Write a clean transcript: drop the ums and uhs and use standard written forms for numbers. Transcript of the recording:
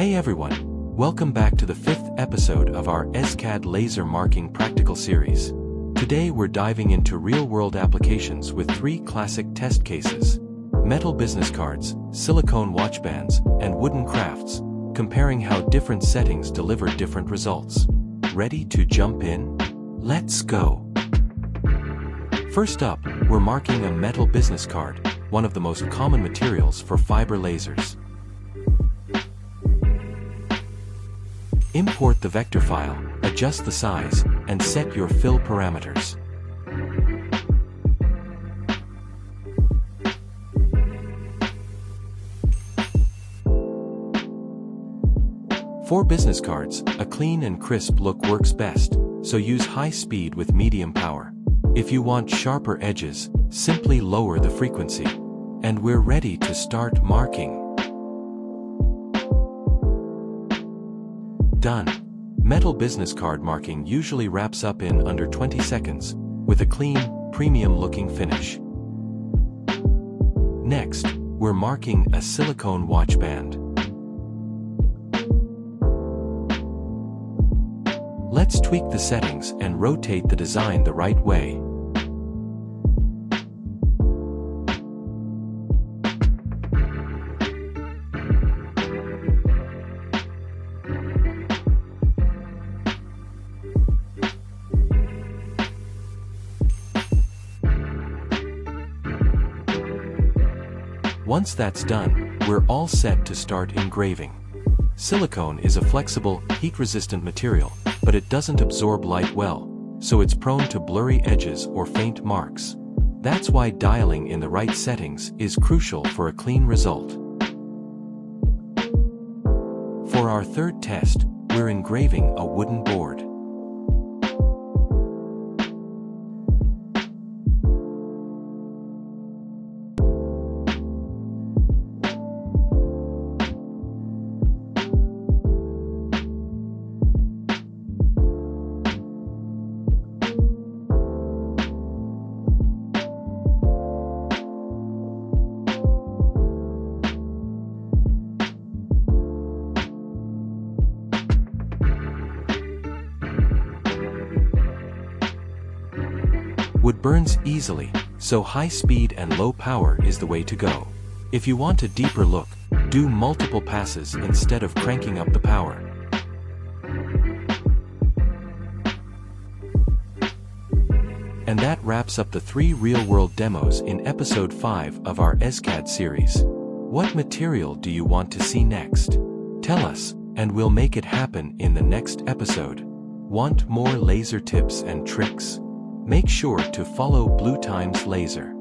Hey everyone, welcome back to the 5th episode of our EZCAD laser marking practical series. Today we're diving into real-world applications with 3 classic test cases: metal business cards, silicone watch bands, and wooden crafts, comparing how different settings deliver different results. Ready to jump in? Let's go! First up, we're marking a metal business card, one of the most common materials for fiber lasers. Import the vector file, adjust the size, and set your fill parameters. For business cards, a clean and crisp look works best, so use high speed with medium power. If you want sharper edges, simply lower the frequency. And we're ready to start marking. Done. Metal business card marking usually wraps up in under 20 seconds, with a clean, premium-looking finish. Next, we're marking a silicone watch band. Let's tweak the settings and rotate the design the right way. Once that's done, we're all set to start engraving. Silicone is a flexible, heat-resistant material, but it doesn't absorb light well, so it's prone to blurry edges or faint marks. That's why dialing in the right settings is crucial for a clean result. For our third test, we're engraving a wooden board. Wood burns easily, so high speed and low power is the way to go. If you want a deeper look, do multiple passes instead of cranking up the power. And that wraps up the 3 real-world demos in episode 5 of our EZCAD series. What material do you want to see next? Tell us, and we'll make it happen in the next episode. Want more laser tips and tricks? Make sure to follow Bluetimes Laser.